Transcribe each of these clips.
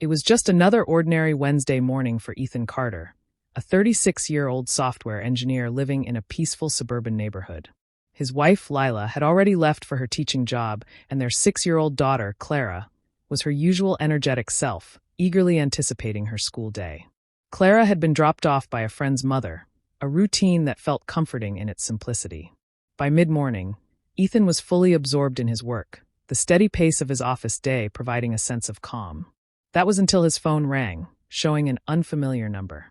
It was just another ordinary Wednesday morning for Ethan Carter, a 36-year-old software engineer living in a peaceful suburban neighborhood. His wife, Lila, had already left for her teaching job, and their 6-year-old daughter, Clara, was her usual energetic self, eagerly anticipating her school day. Clara had been dropped off by a friend's mother, a routine that felt comforting in its simplicity. By mid-morning, Ethan was fully absorbed in his work, the steady pace of his office day providing a sense of calm. That was until his phone rang, showing an unfamiliar number.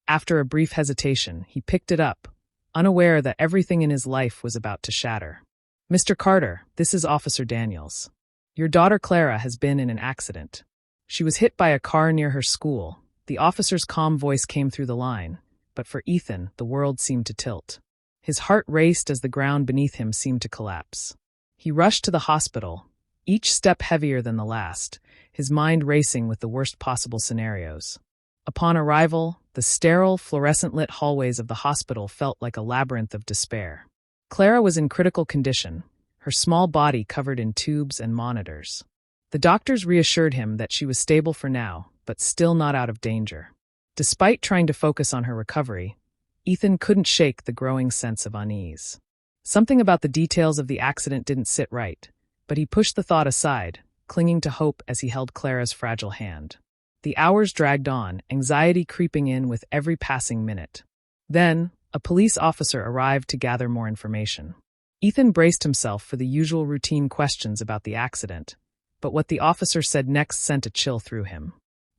After a brief hesitation, he picked it up, unaware that everything in his life was about to shatter. "Mr. Carter, this is Officer Daniels. Your daughter Clara has been in an accident. She was hit by a car near her school." The officer's calm voice came through the line, but for Ethan, the world seemed to tilt. His heart raced as the ground beneath him seemed to collapse. He rushed to the hospital, each step heavier than the last, his mind racing with the worst possible scenarios. Upon arrival, the sterile, fluorescent-lit hallways of the hospital felt like a labyrinth of despair. Clara was in critical condition, her small body covered in tubes and monitors. The doctors reassured him that she was stable for now, but still not out of danger. Despite trying to focus on her recovery, Ethan couldn't shake the growing sense of unease. Something about the details of the accident didn't sit right, but he pushed the thought aside, clinging to hope as he held Clara's fragile hand. The hours dragged on, anxiety creeping in with every passing minute. Then, a police officer arrived to gather more information. Ethan braced himself for the usual routine questions about the accident, but what the officer said next sent a chill through him.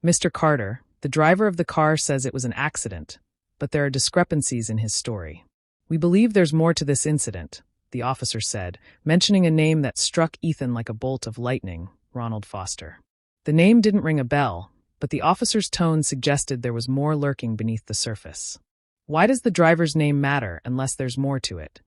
"Mr. Carter, the driver of the car says it was an accident, but there are discrepancies in his story. We believe there's more to this incident," the officer said, mentioning a name that struck Ethan like a bolt of lightning: Ronald Foster. The name didn't ring a bell, but the officer's tone suggested there was more lurking beneath the surface. "Why does the driver's name matter unless there's more to it?"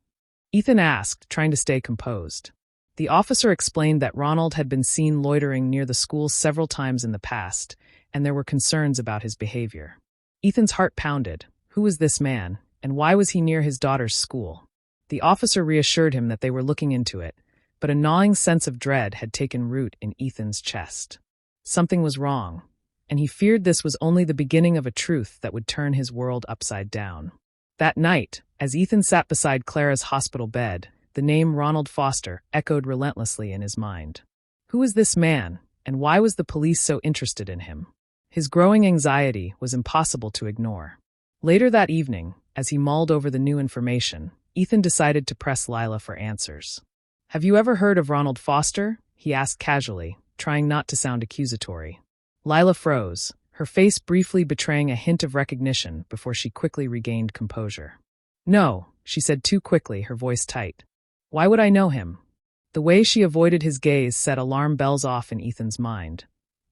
Ethan asked, trying to stay composed. The officer explained that Ronald had been seen loitering near the school several times in the past, and there were concerns about his behavior. Ethan's heart pounded. Who was this man, and why was he near his daughter's school? The officer reassured him that they were looking into it, but a gnawing sense of dread had taken root in Ethan's chest. Something was wrong, and he feared this was only the beginning of a truth that would turn his world upside down. That night, as Ethan sat beside Clara's hospital bed, the name Ronald Foster echoed relentlessly in his mind. Who was this man, and why was the police so interested in him? His growing anxiety was impossible to ignore. Later that evening, as he mulled over the new information, Ethan decided to press Lila for answers. "Have you ever heard of Ronald Foster?" he asked casually, trying not to sound accusatory. Lila froze, her face briefly betraying a hint of recognition before she quickly regained composure. "No," she said too quickly, her voice tight. "Why would I know him?" The way she avoided his gaze set alarm bells off in Ethan's mind,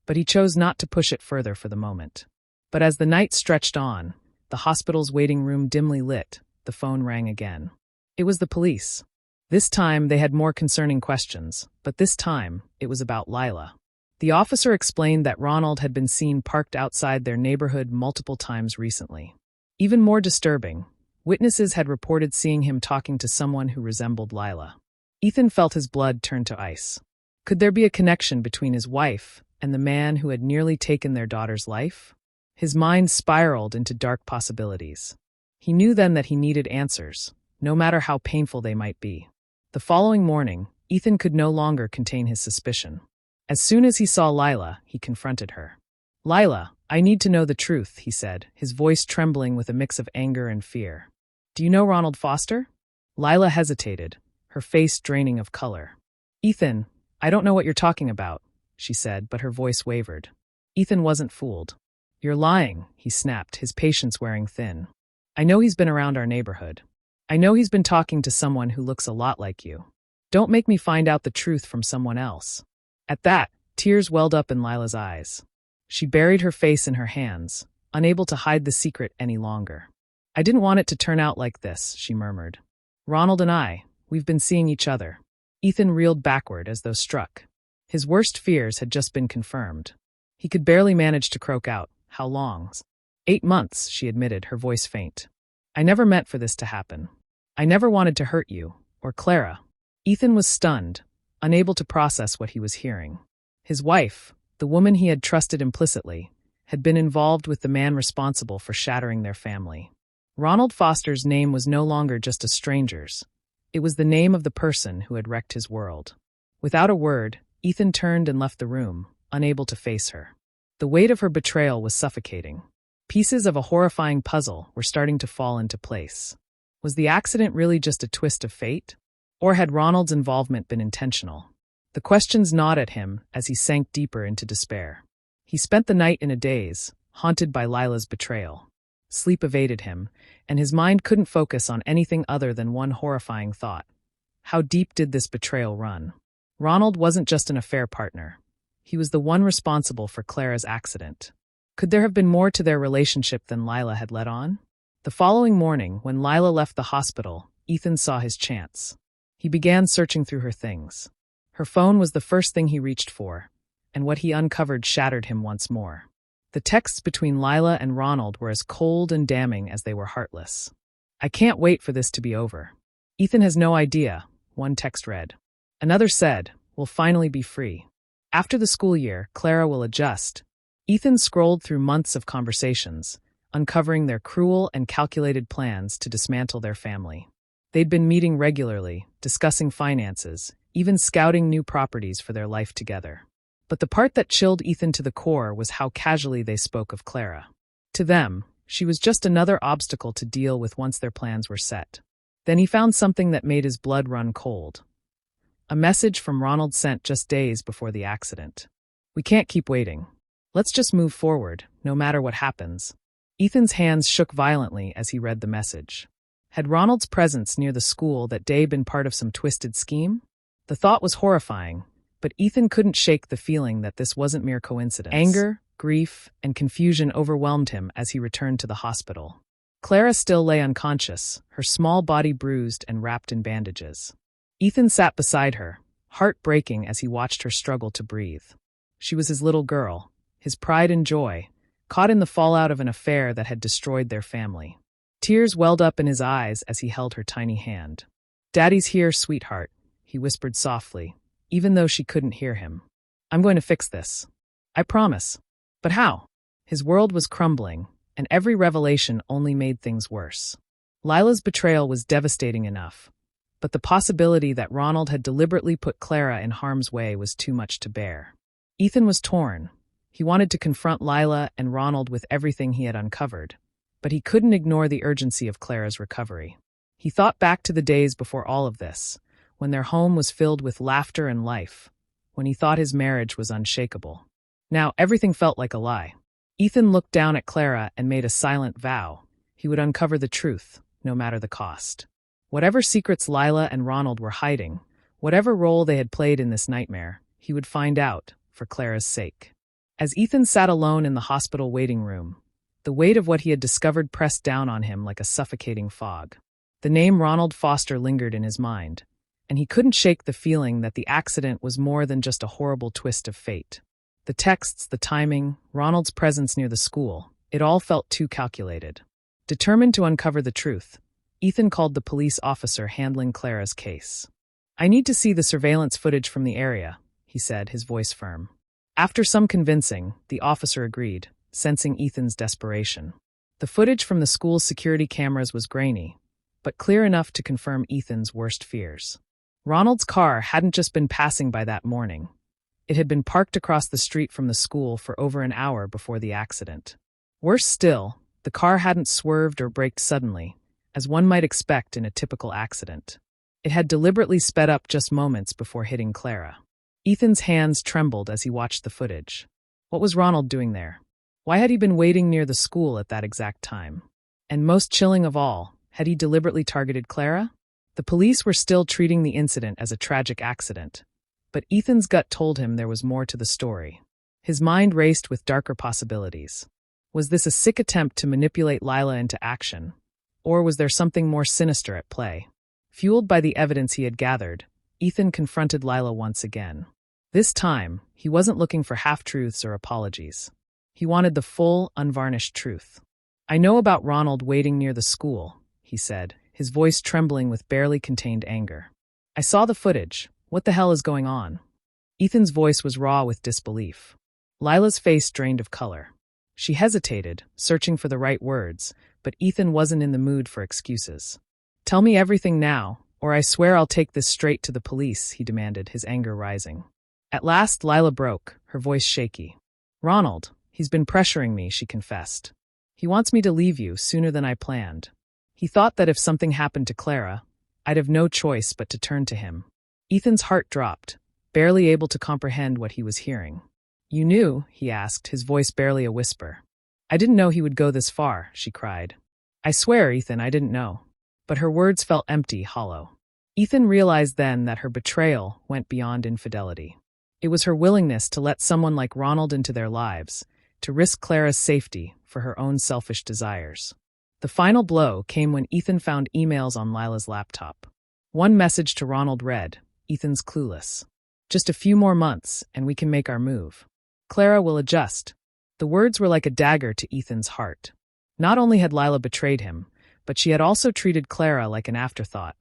but he chose not to push it further for the moment. But as the night stretched on, the hospital's waiting room dimly lit, the phone rang again. It was the police. This time they had more concerning questions, but this time it was about Lila. The officer explained that Ronald had been seen parked outside their neighborhood multiple times recently. Even more disturbing, witnesses had reported seeing him talking to someone who resembled Lila. Ethan felt his blood turn to ice. Could there be a connection between his wife and the man who had nearly taken their daughter's life? His mind spiraled into dark possibilities. He knew then that he needed answers, no matter how painful they might be. The following morning, Ethan could no longer contain his suspicion. As soon as he saw Lila, he confronted her. "Lila, I need to know the truth," he said, his voice trembling with a mix of anger and fear. "Do you know Ronald Foster?" Lila hesitated, her face draining of color. "Ethan, I don't know what you're talking about," she said, but her voice wavered. Ethan wasn't fooled. "You're lying," he snapped, his patience wearing thin. "I know he's been around our neighborhood. I know he's been talking to someone who looks a lot like you. Don't make me find out the truth from someone else." At that, tears welled up in Lila's eyes. She buried her face in her hands, unable to hide the secret any longer. "I didn't want it to turn out like this," she murmured. "Ronald and we've been seeing each other." Ethan reeled backward as though struck. His worst fears had just been confirmed. He could barely manage to croak out, "How long?" 8 months, she admitted, her voice faint. "I never meant for this to happen. I never wanted to hurt you, or Clara." Ethan was stunned, unable to process what he was hearing. His wife, the woman he had trusted implicitly, had been involved with the man responsible for shattering their family. Ronald Foster's name was no longer just a stranger's. It was the name of the person who had wrecked his world. Without a word, Ethan turned and left the room, unable to face her. The weight of her betrayal was suffocating. Pieces of a horrifying puzzle were starting to fall into place. Was the accident really just a twist of fate? Or had Ronald's involvement been intentional? The questions gnawed at him as he sank deeper into despair. He spent the night in a daze, haunted by Lila's betrayal. Sleep evaded him, and his mind couldn't focus on anything other than one horrifying thought. How deep did this betrayal run? Ronald wasn't just an affair partner. He was the one responsible for Clara's accident. Could there have been more to their relationship than Lila had let on? The following morning, when Lila left the hospital, Ethan saw his chance. He began searching through her things. Her phone was the first thing he reached for, and what he uncovered shattered him once more. The texts between Lila and Ronald were as cold and damning as they were heartless. "I can't wait for this to be over. Ethan has no idea," one text read. Another said, "We'll finally be free. After the school year, Clara will adjust." Ethan scrolled through months of conversations, uncovering their cruel and calculated plans to dismantle their family. They'd been meeting regularly, discussing finances, even scouting new properties for their life together. But the part that chilled Ethan to the core was how casually they spoke of Clara. To them, she was just another obstacle to deal with once their plans were set. Then he found something that made his blood run cold. A message from Ronald sent just days before the accident. "We can't keep waiting. Let's just move forward, no matter what happens." Ethan's hands shook violently as he read the message. Had Ronald's presence near the school that day been part of some twisted scheme? The thought was horrifying, but Ethan couldn't shake the feeling that this wasn't mere coincidence. Anger, grief, and confusion overwhelmed him as he returned to the hospital. Clara still lay unconscious, her small body bruised and wrapped in bandages. Ethan sat beside her, heart breaking as he watched her struggle to breathe. She was his little girl, his pride and joy, caught in the fallout of an affair that had destroyed their family. Tears welled up in his eyes as he held her tiny hand. "Daddy's here, sweetheart," he whispered softly, even though she couldn't hear him. "I'm going to fix this. I promise." But how? His world was crumbling, and every revelation only made things worse. Lila's betrayal was devastating enough, but the possibility that Ronald had deliberately put Clara in harm's way was too much to bear. Ethan was torn. He wanted to confront Lila and Ronald with everything he had uncovered, but he couldn't ignore the urgency of Clara's recovery. He thought back to the days before all of this, when their home was filled with laughter and life, when he thought his marriage was unshakable. Now everything felt like a lie. Ethan looked down at Clara and made a silent vow. He would uncover the truth, no matter the cost. Whatever secrets Lila and Ronald were hiding, whatever role they had played in this nightmare, he would find out, for Clara's sake. As Ethan sat alone in the hospital waiting room, the weight of what he had discovered pressed down on him like a suffocating fog. The name Ronald Foster lingered in his mind, and he couldn't shake the feeling that the accident was more than just a horrible twist of fate. The texts, the timing, Ronald's presence near the school, it all felt too calculated. Determined to uncover the truth, Ethan called the police officer handling Clara's case. "I need to see the surveillance footage from the area," he said, his voice firm. After some convincing, the officer agreed, sensing Ethan's desperation. The footage from the school's security cameras was grainy, but clear enough to confirm Ethan's worst fears. Ronald's car hadn't just been passing by that morning. It had been parked across the street from the school for over an hour before the accident. Worse still, the car hadn't swerved or braked suddenly, as one might expect in a typical accident. It had deliberately sped up just moments before hitting Clara. Ethan's hands trembled as he watched the footage. What was Ronald doing there? Why had he been waiting near the school at that exact time? And most chilling of all, had he deliberately targeted Clara? The police were still treating the incident as a tragic accident, but Ethan's gut told him there was more to the story. His mind raced with darker possibilities. Was this a sick attempt to manipulate Lila into action? Or was there something more sinister at play? Fueled by the evidence he had gathered, Ethan confronted Lila once again. This time, he wasn't looking for half-truths or apologies. He wanted the full, unvarnished truth. "I know about Ronald waiting near the school," he said, his voice trembling with barely contained anger. "I saw the footage. What the hell is going on?" Ethan's voice was raw with disbelief. Lila's face drained of color. She hesitated, searching for the right words, but Ethan wasn't in the mood for excuses. "Tell me everything now, or I swear I'll take this straight to the police," he demanded, his anger rising. At last, Lila broke, her voice shaky. "Ronald, he's been pressuring me," she confessed. "He wants me to leave you sooner than I planned. He thought that if something happened to Clara, I'd have no choice but to turn to him." Ethan's heart dropped, barely able to comprehend what he was hearing. "You knew?" he asked, his voice barely a whisper. "I didn't know he would go this far," she cried. "I swear, Ethan, I didn't know." But her words felt empty, hollow. Ethan realized then that her betrayal went beyond infidelity. It was her willingness to let someone like Ronald into their lives, to risk Clara's safety for her own selfish desires. The final blow came when Ethan found emails on Lila's laptop. One message to Ronald read, "Ethan's clueless. Just a few more months, and we can make our move. Clara will adjust." The words were like a dagger to Ethan's heart. Not only had Lila betrayed him, but she had also treated Clara like an afterthought,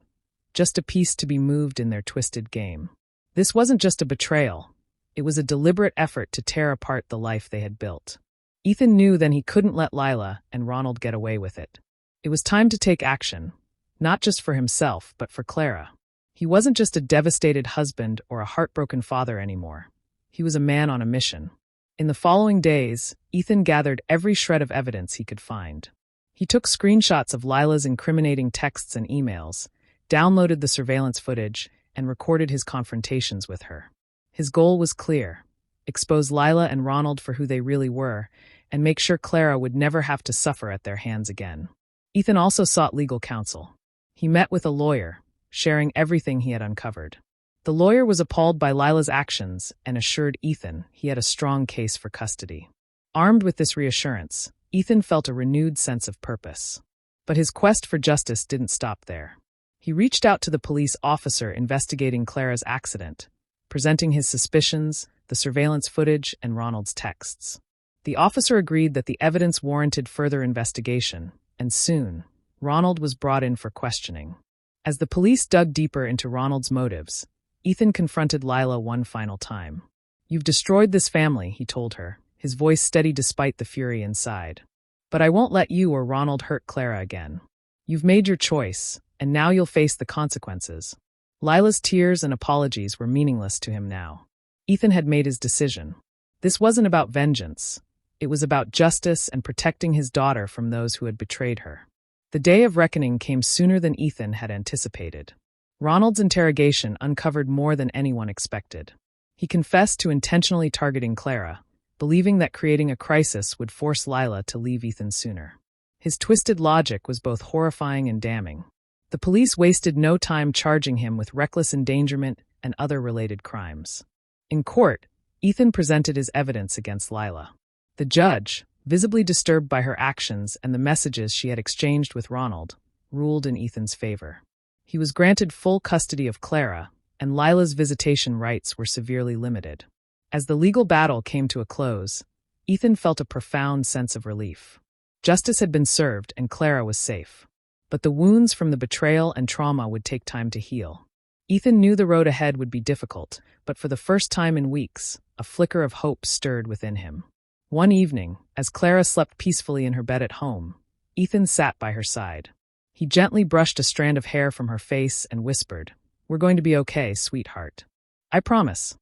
just a piece to be moved in their twisted game. This wasn't just a betrayal. It was a deliberate effort to tear apart the life they had built. Ethan knew then he couldn't let Lila and Ronald get away with it. It was time to take action, not just for himself, but for Clara. He wasn't just a devastated husband or a heartbroken father anymore. He was a man on a mission. In the following days, Ethan gathered every shred of evidence he could find. He took screenshots of Lila's incriminating texts and emails, downloaded the surveillance footage, and recorded his confrontations with her. His goal was clear: expose Lila and Ronald for who they really were, and make sure Clara would never have to suffer at their hands again. Ethan also sought legal counsel. He met with a lawyer, sharing everything he had uncovered. The lawyer was appalled by Lila's actions and assured Ethan he had a strong case for custody. Armed with this reassurance, Ethan felt a renewed sense of purpose. But his quest for justice didn't stop there. He reached out to the police officer investigating Clara's accident, presenting his suspicions, the surveillance footage, and Ronald's texts. The officer agreed that the evidence warranted further investigation, and soon, Ronald was brought in for questioning. As the police dug deeper into Ronald's motives, Ethan confronted Lila one final time. "You've destroyed this family," he told her, his voice steady despite the fury inside. "But I won't let you or Ronald hurt Clara again. You've made your choice, and now you'll face the consequences." Lila's tears and apologies were meaningless to him now. Ethan had made his decision. This wasn't about vengeance. It was about justice and protecting his daughter from those who had betrayed her. The day of reckoning came sooner than Ethan had anticipated. Ronald's interrogation uncovered more than anyone expected. He confessed to intentionally targeting Clara, believing that creating a crisis would force Lila to leave Ethan sooner. His twisted logic was both horrifying and damning. The police wasted no time charging him with reckless endangerment and other related crimes. In court, Ethan presented his evidence against Lila. The judge, visibly disturbed by her actions and the messages she had exchanged with Ronald, ruled in Ethan's favor. He was granted full custody of Clara, and Lila's visitation rights were severely limited. As the legal battle came to a close, Ethan felt a profound sense of relief. Justice had been served and Clara was safe. But the wounds from the betrayal and trauma would take time to heal. Ethan knew the road ahead would be difficult, but for the first time in weeks, a flicker of hope stirred within him. One evening, as Clara slept peacefully in her bed at home, Ethan sat by her side. He gently brushed a strand of hair from her face and whispered, "We're going to be okay, sweetheart. I promise."